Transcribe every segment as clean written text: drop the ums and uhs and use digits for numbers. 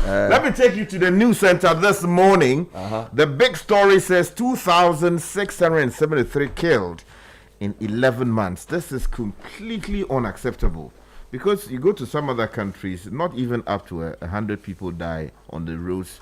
Let me take you to the news center this morning. The big story says 2,673 killed in 11 months. This is completely unacceptable. Because you go to some other countries, not even up to 100 people die on the roads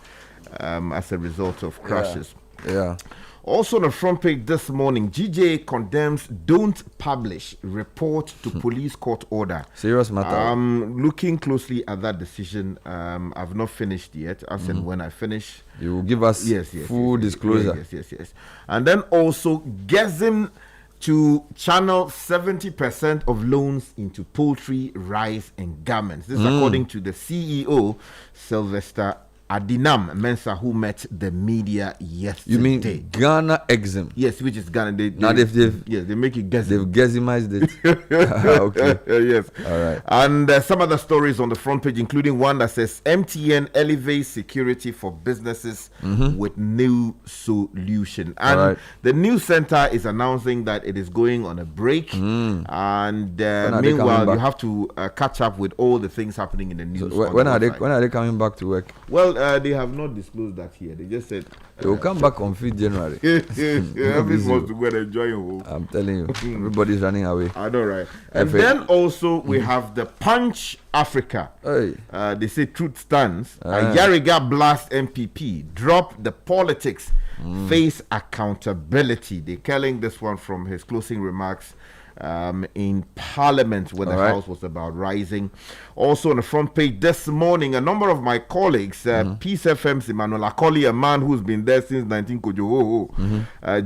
as a result of crashes. Yeah. Also on the front page this morning, GJA condemns don't publish report to police court order. Serious matter. Looking closely at that decision. I've not finished yet. As and when I finish, you will give us full disclosure. Yes. And then also guessing to channel 70% of loans into poultry, rice, and garments. This is according to the CEO, Sylvester Adinam Mensah, who met the media yesterday. You mean Ghana Exim? Yes, which is Ghana. They make it Gezim. They've Gezimized it. Okay. Yes. All right. And some other stories on the front page, including one that says MTN elevates security for businesses with new solution. And the news center is announcing that it is going on a break. And meanwhile, you have to catch up with all the things happening in the news. So when are they coming back to work? Well, they have not disclosed that here. They just said they will come back on 5th January. Everybody wants to go and enjoy your. I'm telling you, everybody's running away. I know, right? And then also we have the Punch Africa. They say truth stands. Yariga blast MPP. Drop the politics. Face accountability. They're calling this one from his closing remarks in Parliament when the House was about rising. Also on the front page this morning, a number of my colleagues, Peace FM's Emmanuel Akoli, a man who's been there since 19 Kojo,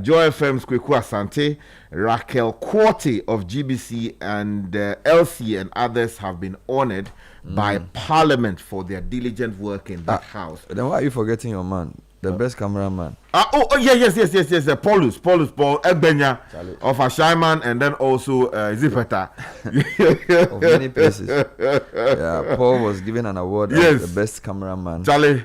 Joy FM's Kweku Asante, Raquel Quarty of GBC, and LC and others have been honored by Parliament for their diligent work in that house. Then why are you forgetting your man? The best cameraman. Yes. Paulus Paul Egbenya of Ashaiman, and then also Zipeta. Of many places. Yeah, Paul was given an award as the best cameraman. Charlie,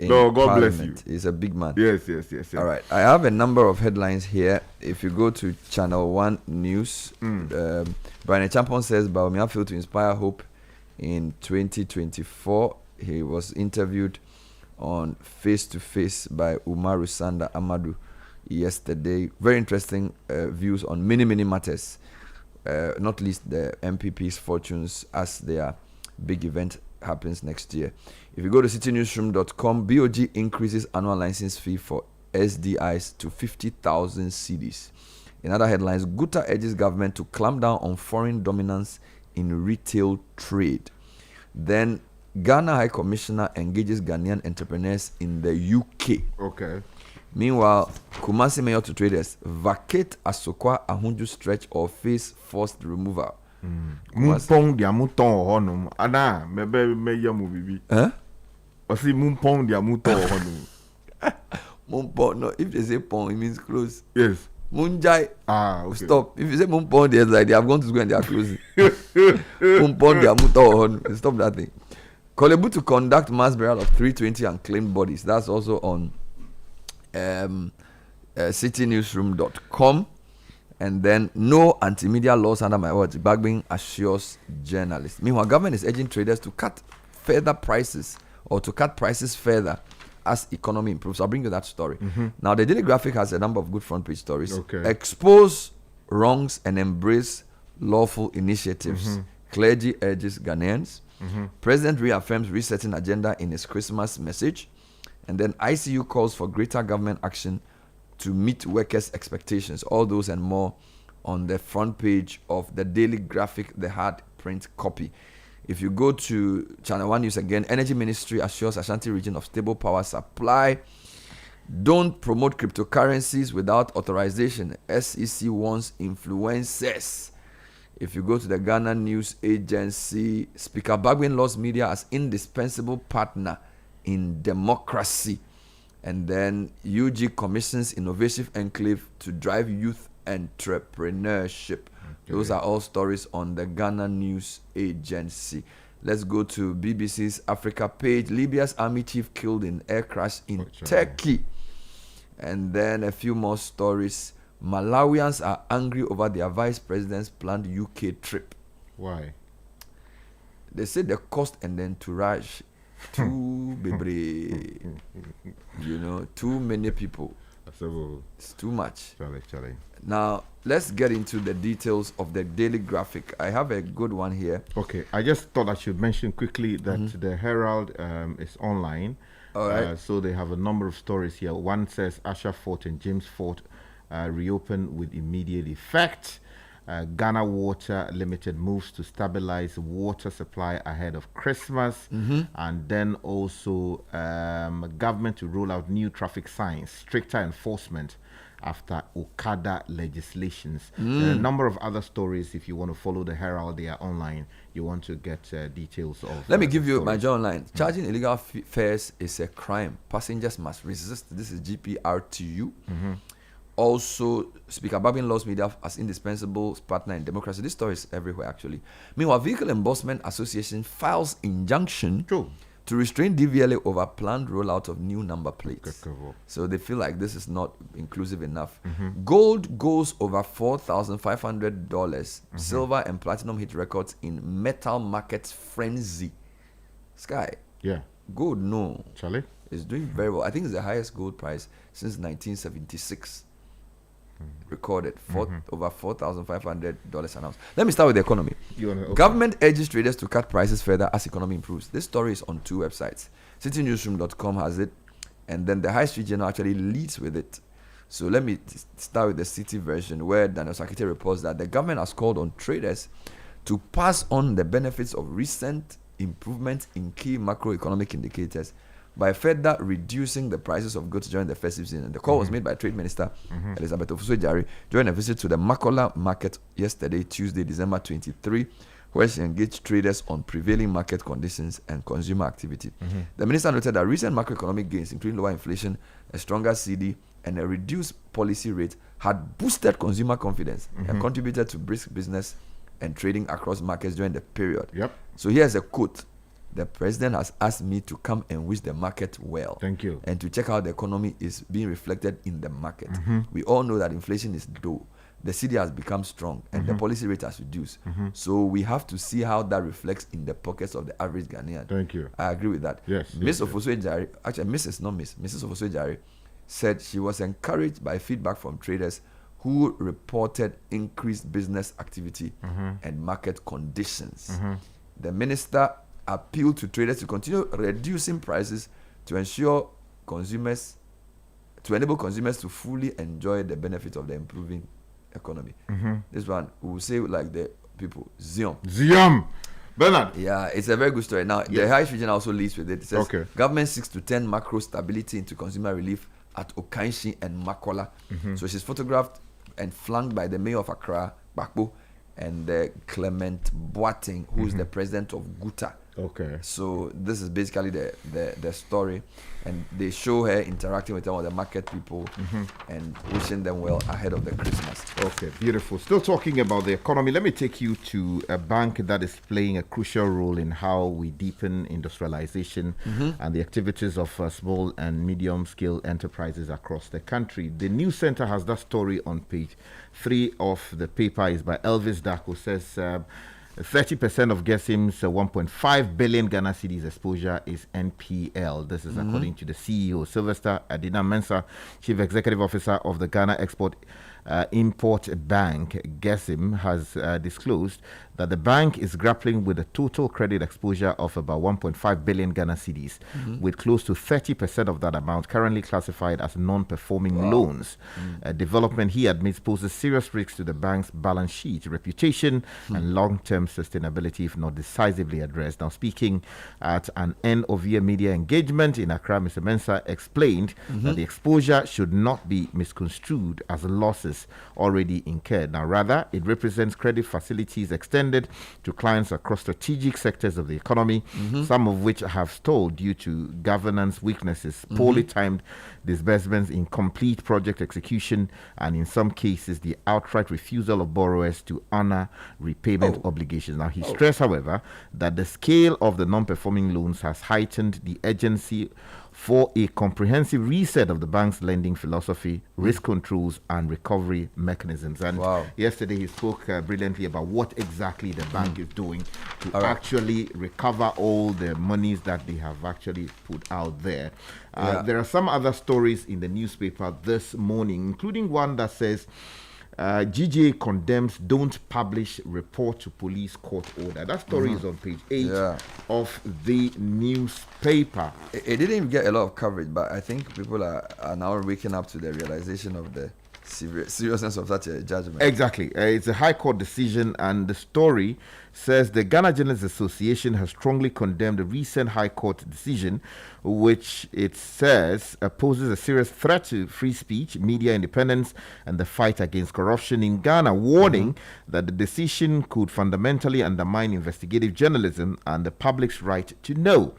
God Parliament. bless you. He's a big man. Yes. All right, I have a number of headlines here. If you go to ChannelOne News, Brian Champon says Bawumia failed to inspire hope in 2024. He was interviewed on Face to Face by Umaru Sanda Amadu yesterday. Very interesting views on many matters, not least the MPP's fortunes as their big event happens next year. If you go to citinewsroom.com, BOG increases annual license fee for SDIs to 50,000 cedis. In other headlines, Gutta urges government to clamp down on foreign dominance in retail trade. Then Ghana High Commissioner engages Ghanaian entrepreneurs in the UK. Okay. Meanwhile, Kumasi Mayor to traders vacate Asokwa Ahunju stretch or face forced removal. Mumpong dia muton honum. Ana mebe me yamu bibi. Osi mumpong dia muton honum. Mumpong, no, if they say pong, it means close. Yes. Munjai. Okay. Stop. If you say mumpong, they're like they have gone to school and they are closing. Mumpong dia muton honum. Stop that thing. Kolebu to conduct mass burial of 320 unclaimed bodies. That's also on citinewsroom.com. And then no anti-media laws under my watch. Bagbin assures journalists. Meanwhile, government is urging traders to cut further prices or to cut prices further as economy improves. I'll bring you that story. Now, the Daily Graphic has a number of good front page stories. Expose wrongs and embrace lawful initiatives. Clergy urges Ghanaians. President reaffirms resetting agenda in his Christmas message. And then ICU calls for greater government action to meet workers' expectations. All those and more on the front page of the Daily Graphic, the hard print copy. If you go to ChannelOne News again, Energy Ministry assures Ashanti region of stable power supply. Don't promote cryptocurrencies without authorization. SEC warns influencers. If you go to the Ghana News Agency, Speaker Bagwin lost media as indispensable partner in democracy. And then UG commissions Innovative Enclave to drive youth entrepreneurship. Those are all stories on the Ghana News Agency. Let's go to BBC's Africa page. Libya's army chief killed in air crash in Turkey. And then a few more stories. Malawians are angry over their vice president's planned UK trip. Why? They say the cost and the entourage Too baby. Too many people. It's too much. Charlie. Now, let's get into the details of the daily graphic. I have a good one here. Okay, I just thought I should mention quickly that the Herald is online. All right. So they have a number of stories here. One says Asher Fort and James Fort reopen with immediate effect. Ghana Water Limited moves to stabilize water supply ahead of Christmas. And then also government to roll out new traffic signs, stricter enforcement after Okada legislations. There are a number of other stories. If you want to follow the Herald, they are online. You want to get details of. Let me give you my journal line. Charging illegal fares is a crime. Passengers must resist. This is GPRTU. Also, Speaker Babin lost media as indispensable partner in democracy. This story is everywhere, actually. Meanwhile, Vehicle Enforcement Association files injunction to restrain DVLA over planned rollout of new number plates. So they feel like this is not inclusive enough. Gold goes over $4,500. Silver and platinum hit records in metal markets frenzy. Sky. Yeah. Gold, no. Charlie? It's doing very well. I think it's the highest gold price since 1976. Recorded over $4,500 an ounce. Let me start with the economy. Government urges traders to cut prices further as economy improves. This story is on two websites. CitiNewsroom.com has it, and then the High Street Journal actually leads with it. So let me start with the Citi version, where Daniel Sakite reports that the government has called on traders to pass on the benefits of recent improvements in key macroeconomic indicators by further reducing the prices of goods during the festive season. The call was made by Trade Minister Elizabeth Ofosu-Adjare during a visit to the Makola market yesterday, Tuesday, December 23, where she engaged traders on prevailing market conditions and consumer activity. The minister noted that recent macroeconomic gains, including lower inflation, a stronger CD, and a reduced policy rate, had boosted consumer confidence and contributed to brisk business and trading across markets during the period. So here's a quote. The president has asked me to come and wish the market well. Thank you. And to check how the economy is being reflected in the market. We all know that inflation is low. The cedi has become strong and the policy rate has reduced. So we have to see how that reflects in the pockets of the average Ghanaian. Thank you. I agree with that. Yes. Ms. Ofosu-Adjare, actually Mrs. Ofosu-Adjare said she was encouraged by feedback from traders who reported increased business activity and market conditions. The minister appeal to traders to continue reducing prices to enable consumers to fully enjoy the benefit of the improving economy. This one, we will say like the people, Zion. Bernard. Yeah, it's a very good story. Now, the High Street Journal also leads with it. It says, government seeks to turn macro stability into consumer relief at Okanshi and Makola. So she's photographed and flanked by the mayor of Accra, Bakbo, and Clement Boateng, who's the president of Guta. So this is basically the story, and they show her interacting with all the market people and wishing them well ahead of the Christmas. Okay, beautiful. Still talking about the economy, let me take you to a bank that is playing a crucial role in how we deepen industrialization and the activities of small and medium-scale enterprises across the country. The News Center has that story on page 3 of the paper. Is by Elvis Dako. Says 30% of GESIM's 1.5 billion Ghana cedis exposure is NPL. This is according to the CEO, Sylvester Adina Mensah, Chief Executive Officer of the Ghana Export Import Bank. GESIM has disclosed that the bank is grappling with a total credit exposure of about 1.5 billion Ghana cedis, with close to 30% of that amount currently classified as non-performing loans. A development, he admits, poses serious risks to the bank's balance sheet, reputation, and long-term sustainability if not decisively addressed. Now, speaking at an end-of-year media engagement in Accra, Mr. Mensah explained that the exposure should not be misconstrued as losses already incurred. Now, rather, it represents credit facilities extended to clients across strategic sectors of the economy, some of which have stalled due to governance weaknesses, poorly timed disbursements, incomplete project execution, and in some cases, the outright refusal of borrowers to honor repayment obligations. Now, he stressed, however, that the scale of the non-performing loans has heightened the urgency for a comprehensive reset of the bank's lending philosophy, risk controls, and recovery recovery mechanisms. And yesterday he spoke brilliantly about what exactly the bank is doing to actually recover all the monies that they have actually put out there. There are some other stories in the newspaper this morning, including one that says GJA condemns don't publish report to police court order. That story is on page 8 of the newspaper. It didn't even get a lot of coverage, but I think people are now waking up to the realization of the seriousness of such a judgment. Exactly. It's a High Court decision, and the story says the Ghana Journalists Association has strongly condemned the recent High Court decision, which it says poses a serious threat to free speech, media independence, and the fight against corruption in Ghana, warning that the decision could fundamentally undermine investigative journalism and the public's right to know.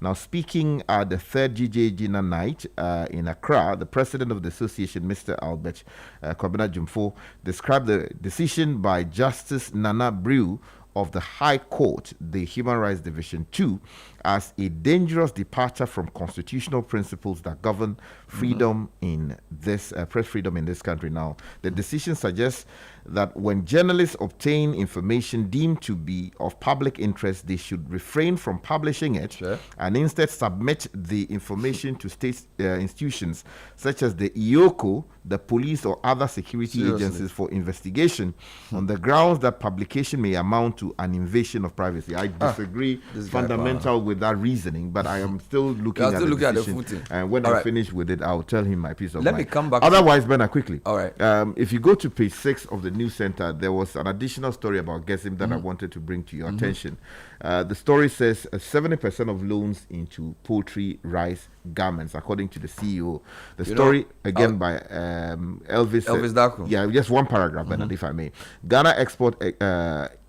Now, speaking at the third GJA dinner night in Accra, the president of the association, Mr. Albert Kwabena Jumfo, described the decision by Justice Nana Brew of the High Court, the Human Rights Division 2, as a dangerous departure from constitutional principles that govern freedom in this press freedom in this country. Now, the decision suggests that when journalists obtain information deemed to be of public interest, they should refrain from publishing it and instead submit the information to state institutions such as the IOCO, the police, or other security agencies for investigation on the grounds that publication may amount to an invasion of privacy. I disagree fundamental with that reasoning, but I am still looking at the decision. And when I finish with it, I'll tell him my piece of mind. Let me come back. Otherwise, Bernard, quickly. All right. If you go to page 6 of the News Center, there was an additional story about Gesim that I wanted to bring to your attention. The story says 70% of loans into poultry, rice, garments, according to the CEO. The story, again, by Elvis Daku. Yeah, just one paragraph, Bernard, if I may. Ghana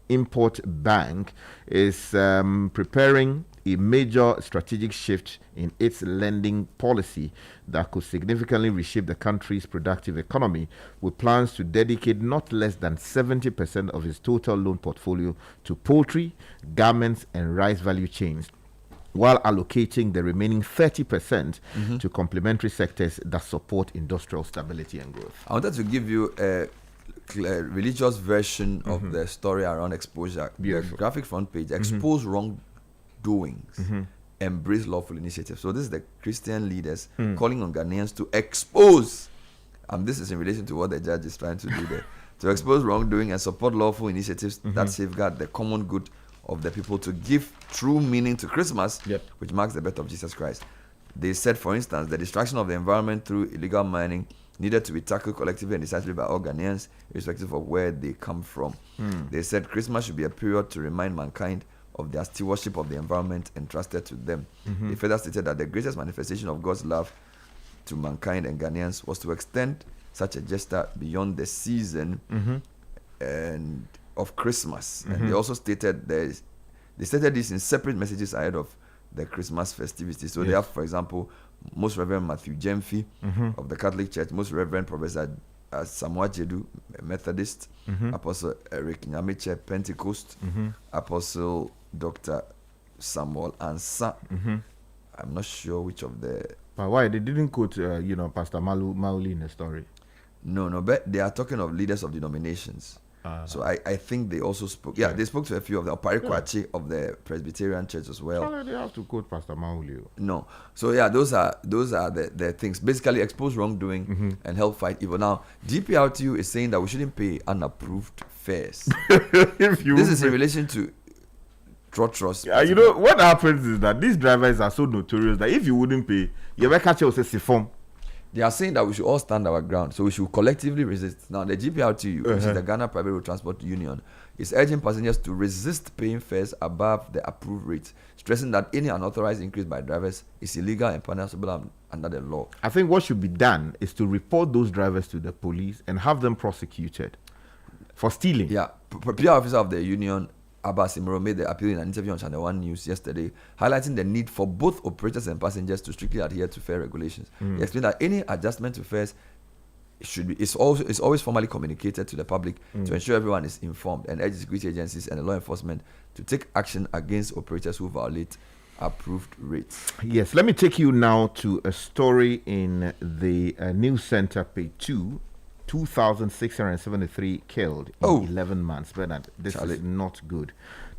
Import Bank is preparing a major strategic shift in its lending policy that could significantly reshape the country's productive economy, with plans to dedicate not less than 70% of its total loan portfolio to poultry, garments, and rice value chains, while allocating the remaining 30% to complementary sectors that support industrial stability and growth. I wanted to give you a religious version of the story around exposure. Beautiful. The graphic front page, expose wrongdoings, embrace lawful initiatives. So this is the Christian leaders calling on Ghanaians to expose, this is in relation to what the judge is trying to do there, to expose wrongdoing and support lawful initiatives that safeguard the common good of the people, to give true meaning to Christmas, which marks the birth of Jesus Christ. They said, for instance, the destruction of the environment through illegal mining needed to be tackled collectively and decisively by all Ghanaians, irrespective of where they come from. They said Christmas should be a period to remind mankind of their stewardship of the environment entrusted to them. They further stated that the greatest manifestation of God's love to mankind and Ghanaians was to extend such a gesture beyond the season and of Christmas. And they also stated they stated this in separate messages ahead of the Christmas festivities. So they have, for example, Most Reverend Matthew Jemfi of the Catholic Church, Most Reverend Professor Samuel Jedu, Methodist, Apostle Eric Nyamiche, Pentecost, Apostle Dr. Samuel Ansa. I'm not sure which of the... But why? They didn't quote, Pastor Mauli in the story. No, but they are talking of leaders of denominations. So I think they also spoke. Yeah, they spoke to a few of the Oparikwachi of the Presbyterian Church as well. Surely they have to quote Pastor Mauli. No. So yeah, those are the things. Basically, expose wrongdoing and help fight evil. Now, GPRTU is saying that we shouldn't pay unapproved fares. This is in relation to trotros. Yeah, what happens is that these drivers are so notorious that if you wouldn't pay, you will catch us a form. They are saying that we should all stand our ground, so we should collectively resist. Now, the GPRTU, which is the Ghana Private Road Transport Union, is urging passengers to resist paying fares above the approved rate, stressing that any unauthorized increase by drivers is illegal and punishable under the law. I think what should be done is to report those drivers to the police and have them prosecuted for stealing. Yeah, PR officer of the union, Abbas Imro, made the appeal in an interview on ChannelOne News yesterday, highlighting the need for both operators and passengers to strictly adhere to fare regulations. He explained that any adjustment to fares is always formally communicated to the public to ensure everyone is informed, and urged security agencies and the law enforcement to take action against operators who violate approved rates. Yes, let me take you now to a story in the News Center, page 2. 2,673 killed in 11 months. Bernard, this is not good.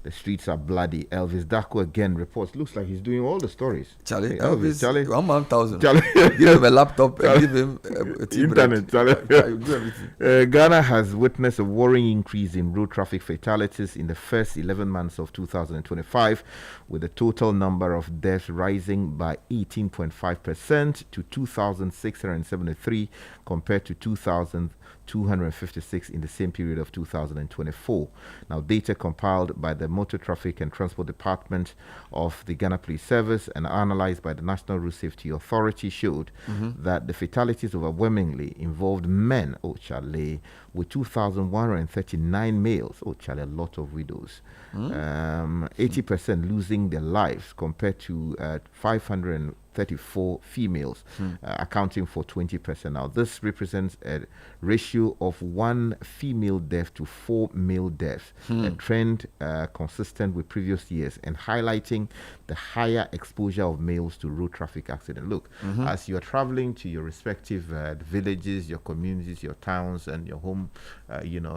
The streets are bloody. Elvis Dako again reports. Looks like he's doing all the stories. Charlie, hey, Elvis, Charlie. 1,000. Charlie. Give him a laptop and give him a internet. Charlie. Do everything. Ghana has witnessed a worrying increase in road traffic fatalities in the first 11 months of 2025, with the total number of deaths rising by 18.5% to 2,673 compared to 2,256 in the same period of 2024. Now, data compiled by the Motor Traffic and Transport Department of the Ghana Police Service and analyzed by the National Road Safety Authority showed that the fatalities overwhelmingly involved men, with 2,139 males, a lot of widows, 80% losing their lives compared to 534 females, accounting for 20%. Now, this represents a ratio of 1 female death to 4 male deaths, a trend consistent with previous years and highlighting the higher exposure of males to road traffic accidents. Look, as you are traveling to your respective villages, your communities, your towns, and your home,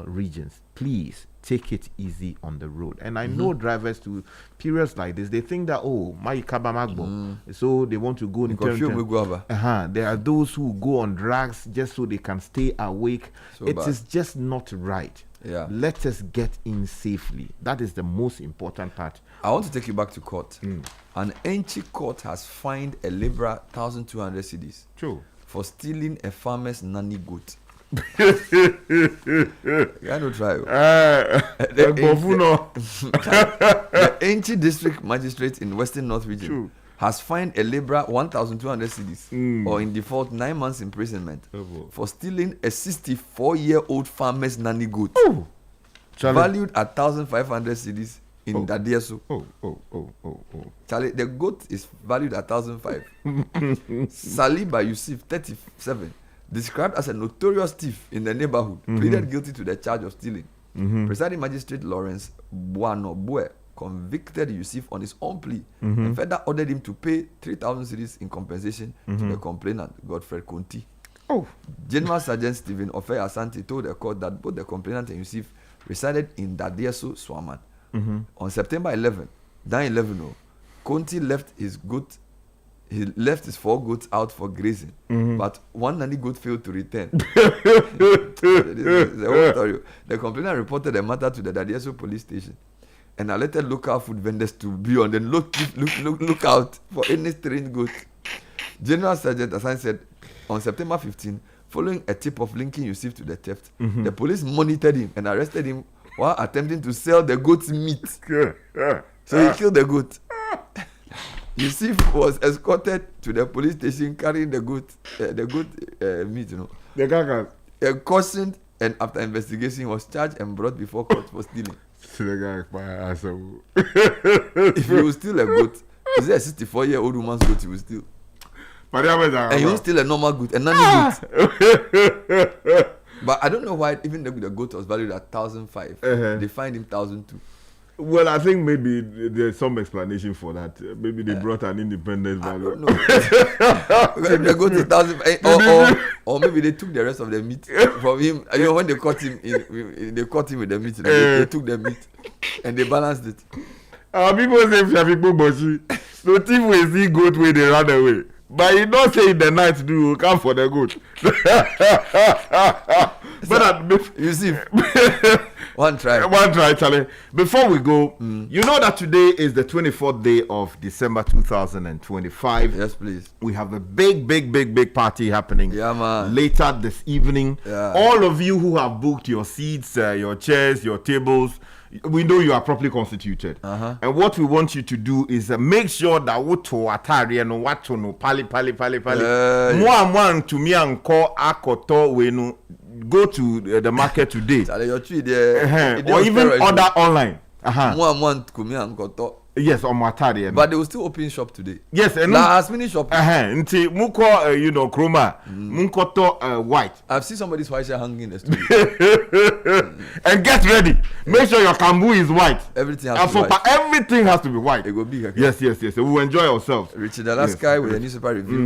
regions, please take it easy on the road. And I know drivers to periods like this, they think that, my kabamagbo, so they want to go in there are those who go on drugs just so they can stay awake. It is just not right. Yeah. Let us get in safely. That is the most important part. I want to take you back to court. An Enchi court has fined a labourer 1,200 cedis for stealing a farmer's nanny goat. The Enchi District Magistrate in Western North Region has fined a labourer 1,200 cedis or in default 9 months imprisonment for stealing a 64-year-old farmer's nanny goat valued at 1,500 cedis in Dadiesu. Charlie, the goat is valued at 1,500. Saliba Yusuf, 37, described as a notorious thief in the neighborhood, pleaded guilty to the charge of stealing. Presiding Magistrate Lawrence Buano-Bue convicted Yusuf on his own plea and further ordered him to pay 3,000 cedis in compensation to the complainant, Godfrey Conti. General Sergeant Stephen Ofe Asante told the court that both the complainant and Yusuf resided in Dadiesu, Swaman. On September 11, 9/11, Conti left his 4 goats out for grazing, but one nanny goat failed to return. The complainant reported the matter to the Dadiesu police station and alerted local food vendors to be on the lookout for any strange goat. General Sergeant Asante said on September 15, following a tip of linking Yusuf to the theft, the police monitored him and arrested him while attempting to sell the goat's meat. So he killed the goat. Yusuf was escorted to the police station carrying the goat meat, The carcass. Cautioned, and after investigation was charged and brought before court for stealing. If you will steal a goat, is it a 64-year-old woman's goat you will steal? And you will steal a normal goat, a nanny goat. But I don't know why even the goat was valued at 1,500. They fined him 1,200. Well, I think maybe there's some explanation for that. Maybe they brought an independent value. I don't know. They go to 1,500, or maybe they took the rest of the meat from him. When they caught him, they caught him with the meat. They took the meat and they balanced it. People say people bossy. So thief will see goat when they run away. But you don't say in the night, do you come for the goat? But you see. One try, Charlie. Before we go, you know that today is the 24th day of December 2025. Yes, please. We have a big party happening later this evening. Yeah. All of you who have booked your seats, your chairs, your tables, we know you are properly constituted. And what we want you to do is make sure that woto atari and wato no pali. Mwa to me and call akoto wenu. Go to the market today. Or even order online. Yes, on Matari. But they will still open shop today. Yes, and last minute shop. Nti muko chroma, munkoto white. I've seen somebody's white shirt hanging in the studio. And get ready. Make sure your kambu is white. Everything has to be white. Everything has to be white. It will be. Yes. We will enjoy ourselves. Richard Alaska with a newspaper review.